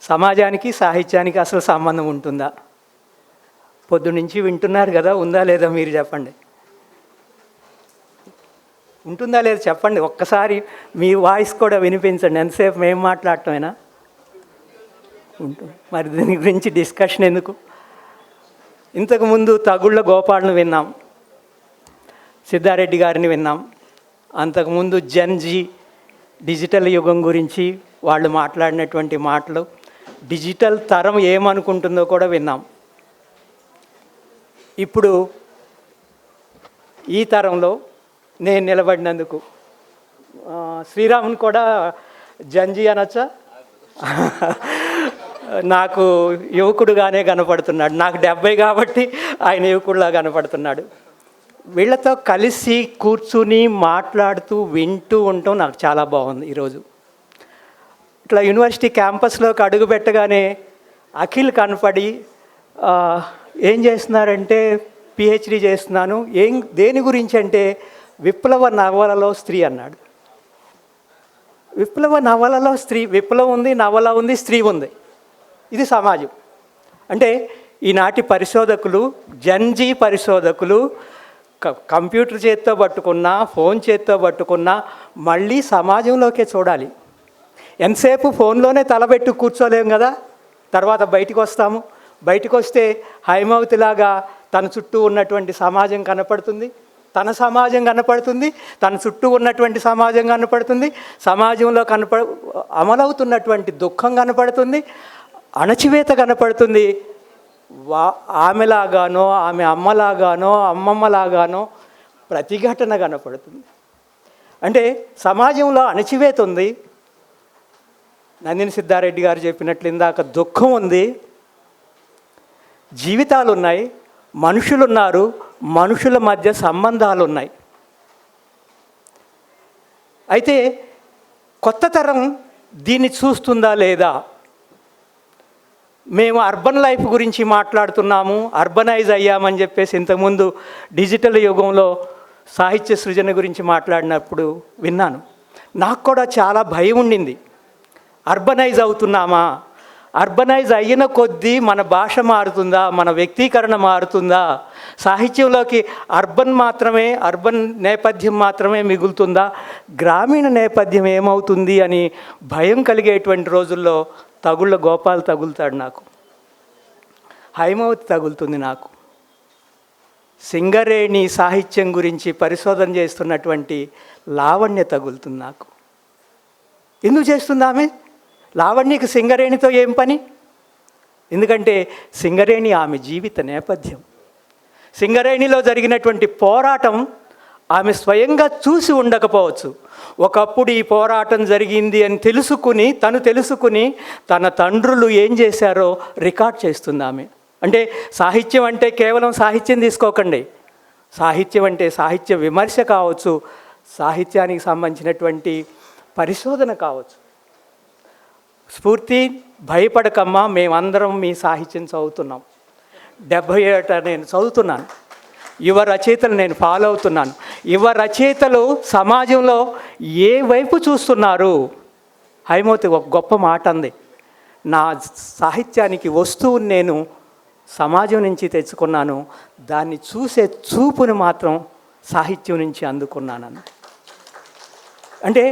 సమాజానికి సాహిత్యానికి అసలు సంబంధం ఉంటుందా? పొద్దునుంచి వింటున్నారు కదా, ఉందా లేదా మీరు చెప్పండి. ఉంటుందా లేదా చెప్పండి. ఒక్కసారి మీ వాయిస్ కూడా వినిపించండి. ఎంతసేపు మేము మాట్లాడటమేనా? ఉంటుంది. మరి దీని గురించి డిస్కషన్ ఎందుకు? ఇంతకుముందు తగుళ్ళ గోపాలను విన్నాం, సిద్ధారెడ్డి గారిని విన్నాం. అంతకుముందు జెన్జీ డిజిటల్ యుగం గురించి వాళ్ళు మాట్లాడినటువంటి మాటలు, డిజిటల్ తరం ఏమనుకుంటుందో కూడా విన్నాం. ఇప్పుడు ఈ తరంలో నేను నిలబడినందుకు శ్రీరాముని కూడా జంజీ అనొచ్చా? నాకు యువకుడుగానే కనపడుతున్నాడు. నాకు 70 కాబట్టి ఆయన యువకుడులా కనపడుతున్నాడు. వీళ్ళతో కలిసి కూర్చుని మాట్లాడుతూ వింటూ ఉండటం నాకు చాలా బాగుంది. ఈరోజు ఇట్లా యూనివర్సిటీ క్యాంపస్లోకి అడుగు పెట్టగానే అఖిల్ కనపడి ఏం చేస్తున్నారంటే పిహెచ్డి చేస్తున్నాను. దేని గురించి అంటే విప్లవ నవలలో స్త్రీ అన్నాడు. విప్లవ నవలలో స్త్రీ, విప్లవం ఉంది, నవల ఉంది, స్త్రీ ఉంది. ఇది సమాజం. అంటే ఈనాటి పరిశోధకులు, జెన్జీ పరిశోధకులు కంప్యూటర్ చేత్తో పట్టుకున్నా, ఫోన్ చేత్తో పట్టుకున్నా మళ్ళీ సమాజంలోకే చూడాలి. ఎంతసేపు ఫోన్లోనే తలబెట్టు కూర్చోలేము కదా. తర్వాత బయటికి వస్తాము. బయటకు వస్తే హైమవతిలాగా తన చుట్టూ ఉన్నటువంటి సమాజం కనపడుతుంది, తన సమాజం కనపడుతుంది, తన చుట్టూ ఉన్నటువంటి సమాజం కనపడుతుంది, సమాజంలో అమలవుతున్నటువంటి దుఃఖం కనపడుతుంది, అణచివేత కనపడుతుంది. ఆమెలాగానో, ఆమె అమ్మలాగానో, అమ్మమ్మలాగానో ప్రతిఘటన కనపడుతుంది. అంటే సమాజంలో అణచివేత ఉంది. నందిని సిద్ధారెడ్డి గారు చెప్పినట్లు ఇందాక దుఃఖం ఉంది, జీవితాలు ఉన్నాయి, మనుషులున్నారు, మనుషుల మధ్య సంబంధాలు ఉన్నాయి. అయితే కొత్త తరం దీన్ని చూస్తుందా లేదా? మేము అర్బన్ లైఫ్ గురించి మాట్లాడుతున్నాము, అర్బనైజ్ అయ్యామని చెప్పేసి ఇంతకుముందు డిజిటల్ యుగంలో సాహిత్య సృజన గురించి మాట్లాడినప్పుడు విన్నాను. నాకు కూడా చాలా భయం ఉండింది. అర్బనైజ్ అవుతున్నామా? అర్బనైజ్ అయిన కొద్దీ మన భాష మారుతుందా? మన వ్యక్తీకరణ మారుతుందా? సాహిత్యంలోకి అర్బన్ నేపథ్యం మాత్రమే మిగులుతుందా? గ్రామీణ నేపథ్యం ఏమవుతుంది అని భయం కలిగేటువంటి రోజుల్లో తగుళ్ళ గోపాల్ తగులుతాడు నాకు, హైమవతి తగులుతుంది నాకు, సింగరేణి సాహిత్యం గురించి పరిశోధన చేస్తున్నటువంటి లావణ్య తగులుతుంది నాకు. ఎందుకు చేస్తుంది ఆమె? లావణ్యకి సింగరేణితో ఏం పని? ఎందుకంటే సింగరేణి ఆమె జీవిత నేపథ్యం. సింగరేణిలో జరిగినటువంటి పోరాటం ఆమె స్వయంగా చూసి ఉండకపోవచ్చు. ఒకప్పుడు ఈ పోరాటం జరిగింది అని తెలుసుకుని తన తండ్రులు ఏం చేశారో రికార్డ్ చేస్తుంది ఆమె. అంటే సాహిత్యం అంటే కేవలం సాహిత్యం తీసుకోకండి. సాహిత్యం అంటే సాహిత్య విమర్శ కావచ్చు, సాహిత్యానికి సంబంధించినటువంటి పరిశోధన కావచ్చు. స్ఫూర్తి, భయపడకమ్మా, మేమందరం మీ సాహిత్యం చదువుతున్నాం. 70 ఏట నేను చదువుతున్నాను. యువ రచయితలు నేను ఫాలో అవుతున్నాను. యువ రచయితలు సమాజంలో ఏ వైపు చూస్తున్నారు? హైమవతి ఒక గొప్ప మాట అంది, నా సాహిత్యానికి వస్తువుని నేను సమాజం నుంచి తెచ్చుకున్నాను, దాన్ని చూసే చూపుని మాత్రం సాహిత్యం నుంచి అందుకున్నాను. అంటే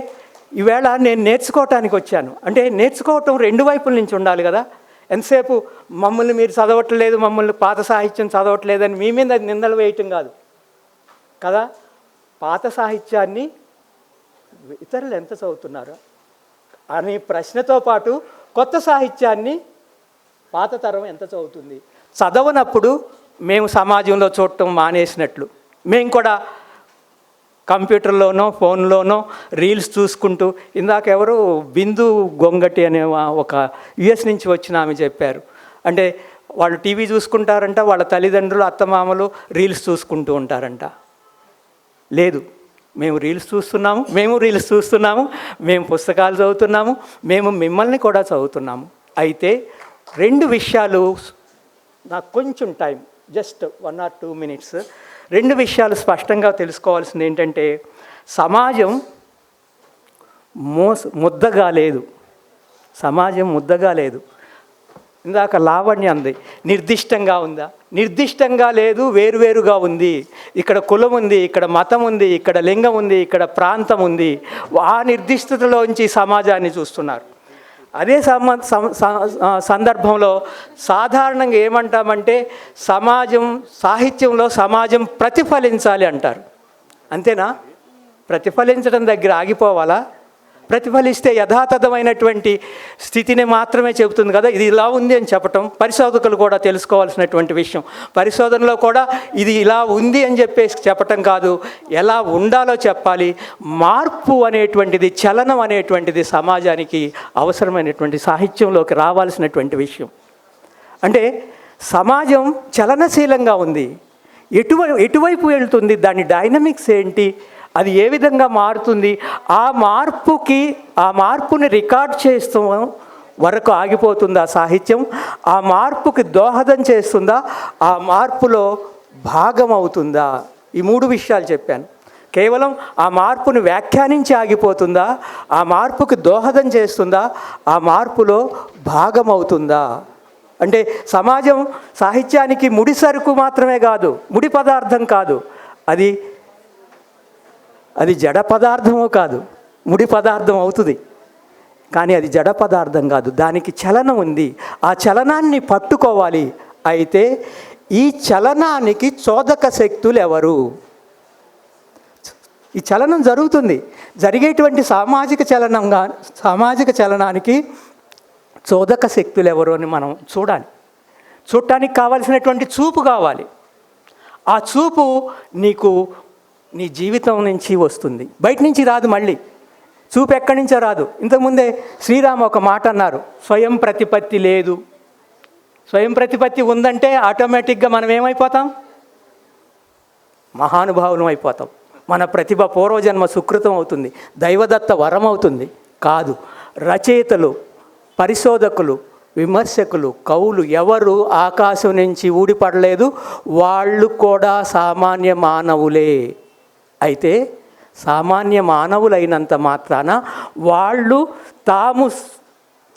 ఈవేళ నేను నేర్చుకోవటానికి వచ్చాను. అంటే నేర్చుకోవటం 2 వైపుల నుంచి ఉండాలి కదా. ఎంతసేపు మమ్మల్ని మీరు చదవట్లేదు, మమ్మల్ని పాత సాహిత్యం చదవట్లేదని మీ మీద నిందలు వేయటం కాదు కదా. పాత సాహిత్యాన్ని ఇతరులు ఎంత చదువుతున్నారు అనే ప్రశ్నతో పాటు కొత్త సాహిత్యాన్ని పాత తరం ఎంత చదువుతుంది? చదవనప్పుడు మేము సమాజంలో చూడటం మానేసినట్లు. మేము కూడా కంప్యూటర్లోనో ఫోన్లోనో రీల్స్ చూసుకుంటూ, ఇందాక ఎవరు బిందు గొంగటి అనే ఒక యుఎస్ నుంచి వచ్చిన ఆమె చెప్పారు. అంటే వాళ్ళు టీవీ చూసుకుంటారంట, వాళ్ళ తల్లిదండ్రులు అత్తమామలు రీల్స్ చూసుకుంటూ ఉంటారంట. లేదు, మేము రీల్స్ చూస్తున్నాము, మేము పుస్తకాలు చదువుతున్నాము, మేము మిమ్మల్ని కూడా చదువుతున్నాము. అయితే 2 విషయాలు, నాకు కొంచెం టైం, జస్ట్ 1 or 2 minutes, 2 విషయాలు స్పష్టంగా తెలుసుకోవాల్సింది ఏంటంటే, సమాజం ముద్దగా లేదు. ఇందాక లావణ్య అంది, నిర్దిష్టంగా ఉందా? నిర్దిష్టంగా లేదు, వేరువేరుగా ఉంది. ఇక్కడ కులం ఉంది, ఇక్కడ మతం ఉంది, ఇక్కడ లింగం ఉంది, ఇక్కడ ప్రాంతం ఉంది. ఆ నిర్దిష్టతలోంచి సమాజాన్ని చూస్తున్నారు. అదే సందర్భంలో సాధారణంగా ఏమంటామంటే సాహిత్యంలో సమాజం ప్రతిఫలించాలి అంటారు. అంతేనా? ప్రతిఫలించడం దగ్గర ఆగిపోవాలా? ప్రతిఫలిస్తే యథాతథమైనటువంటి స్థితిని మాత్రమే చెబుతుంది కదా. ఇది ఇలా ఉంది అని చెప్పటం పరిశోధకులు కూడా తెలుసుకోవాల్సినటువంటి విషయం. పరిశోధనలో కూడా ఇది ఇలా ఉంది అని చెప్పేసి చెప్పటం కాదు, ఎలా ఉండాలో చెప్పాలి. మార్పు అనేటువంటిది, చలనం అనేటువంటిది సమాజానికి అవసరమైనటువంటి, సాహిత్యంలోకి రావాల్సినటువంటి విషయం. అంటే సమాజం చలనశీలంగా ఉంది, ఎటువైపు వెళ్తుంది, దాని డైనమిక్స్ ఏంటి, అది ఏ విధంగా మారుతుంది, ఆ మార్పుని రికార్డ్ చేస్తూ వరకు ఆగిపోతుందా సాహిత్యం? ఆ మార్పుకి దోహదం చేస్తుందా? ఆ మార్పులో భాగం అవుతుందా? ఈ 3 విషయాలు చెప్పాను. కేవలం ఆ మార్పుని వ్యాఖ్యానించి ఆగిపోతుందా? ఆ మార్పుకి దోహదం చేస్తుందా? ఆ మార్పులో భాగం అవుతుందా? అంటే సమాజం సాహిత్యానికి ముడి సరుకు మాత్రమే కాదు, ముడి పదార్థం కాదు, అది జడ పదార్థమో కాదు. ముడి పదార్థం అవుతుంది కానీ అది జడ పదార్థం కాదు, దానికి చలనం ఉంది. ఆ చలనాన్ని పట్టుకోవాలి. అయితే ఈ చలనానికి చోదక శక్తులు ఎవరు? ఈ చలనం జరుగుతుంది, జరిగేటువంటి సామాజిక చలనానికి చోదక శక్తులు ఎవరు అని మనం చూడాలి. చూడటానికి కావాల్సినటువంటి చూపు కావాలి. ఆ చూపు నీ జీవితం నుంచి వస్తుంది, బయట నుంచి రాదు. మళ్ళీ చూపు ఎక్కడి నుంచో రాదు. ఇంతకుముందే శ్రీరామ్ ఒక మాట అన్నారు, స్వయం ప్రతిపత్తి లేదు. స్వయం ప్రతిపత్తి ఉందంటే ఆటోమేటిక్గా మనం ఏమైపోతాం? మహానుభావులం అయిపోతాం. మన ప్రతిభ పూర్వజన్మ సుకృతం అవుతుంది, దైవదత్త వరం అవుతుంది. కాదు, రచయితలు, పరిశోధకులు, విమర్శకులు, కవులు ఎవరు ఆకాశం నుంచి ఊడిపడలేదు. వాళ్ళు కూడా సామాన్య మానవులే. అయితే సామాన్య మానవులైనంత మాత్రాన వాళ్ళు తాము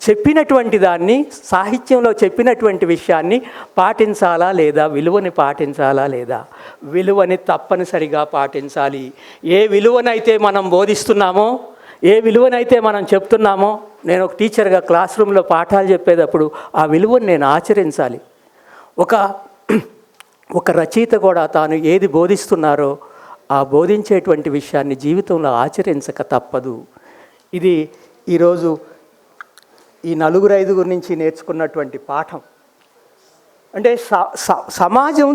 చెప్పినటువంటి దాన్ని, సాహిత్యంలో చెప్పినటువంటి విషయాన్ని పాటించాలా లేదా? విలువని పాటించాలా లేదా? విలువని తప్పనిసరిగా పాటించాలి. ఏ విలువనైతే మనం బోధిస్తున్నామో, ఏ విలువనైతే మనం చెప్తున్నామో, నేను ఒక టీచర్గా క్లాస్ రూమ్లో పాఠాలు చెప్పేటప్పుడు ఆ విలువను నేను ఆచరించాలి. ఒక రచయిత కూడా తాను ఏది బోధిస్తున్నారో ఆ బోధించేటువంటి విషయాన్ని జీవితంలో ఆచరించక తప్పదు. ఇది ఈరోజు ఈ 4-5 నుంచి నేర్చుకున్నటువంటి పాఠం. అంటే సమాజం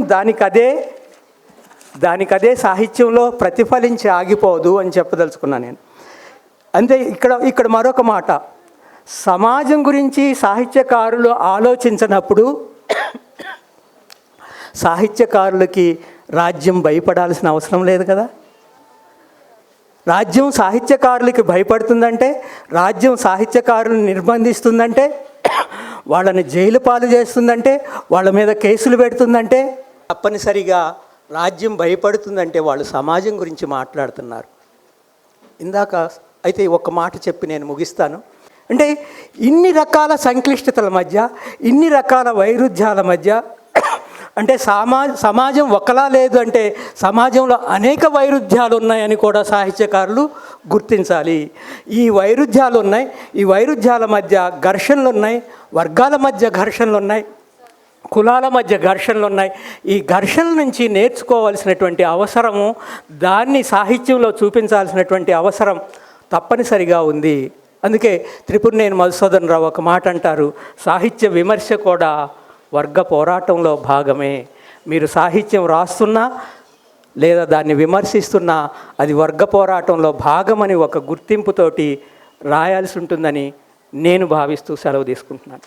దానికదే సాహిత్యంలో ప్రతిఫలించి ఆగిపోదు అని చెప్పదలుచుకున్నాను నేను. అంతే. ఇక్కడ మరొక మాట, సమాజం గురించి సాహిత్యకారులు ఆలోచించినప్పుడు సాహిత్యకారులకి రాజ్యం భయపడాల్సిన అవసరం లేదు కదా. రాజ్యం సాహిత్యకారులకి భయపడుతుందంటే, రాజ్యం సాహిత్యకారులను నిర్బంధిస్తుందంటే, వాళ్ళని జైలు పాలు చేస్తుందంటే, వాళ్ళ మీద కేసులు పెడుతుందంటే, తప్పనిసరిగా రాజ్యం భయపడుతుందంటే వాళ్ళు సమాజం గురించి మాట్లాడుతున్నారు. ఇందాక అయితే ఒక మాట చెప్పి నేను ముగిస్తాను. అంటే ఇన్ని రకాల సంక్లిష్టతల మధ్య, ఇన్ని రకాల వైరుధ్యాల మధ్య, అంటే సమాజం ఒకలా లేదు అంటే సమాజంలో అనేక వైరుధ్యాలు ఉన్నాయని కూడా సాహిత్యకారులు గుర్తించాలి. ఈ వైరుధ్యాలు ఉన్నాయి, ఈ వైరుధ్యాల మధ్య ఘర్షణలు ఉన్నాయి, వర్గాల మధ్య ఘర్షణలు ఉన్నాయి, కులాల మధ్య ఘర్షణలు ఉన్నాయి. ఈ ఘర్షణల నుంచి నేర్చుకోవాల్సినటువంటి అవసరము, దాన్ని సాహిత్యంలో చూపించాల్సినటువంటి అవసరం తప్పనిసరిగా ఉంది. అందుకే త్రిపురనేని మధుసూదన్ రావు ఒక మాట అంటారు, సాహిత్య విమర్శ కూడా వర్గ పోరాటంలో భాగమే. మీరు సాహిత్యం రాస్తున్నా లేదా దాన్ని విమర్శిస్తున్నా అది వర్గ పోరాటంలో భాగమని ఒక గుర్తింపుతోటి రాయాల్సి ఉంటుందని నేను భావిస్తూ సెలవు తీసుకుంటున్నాను.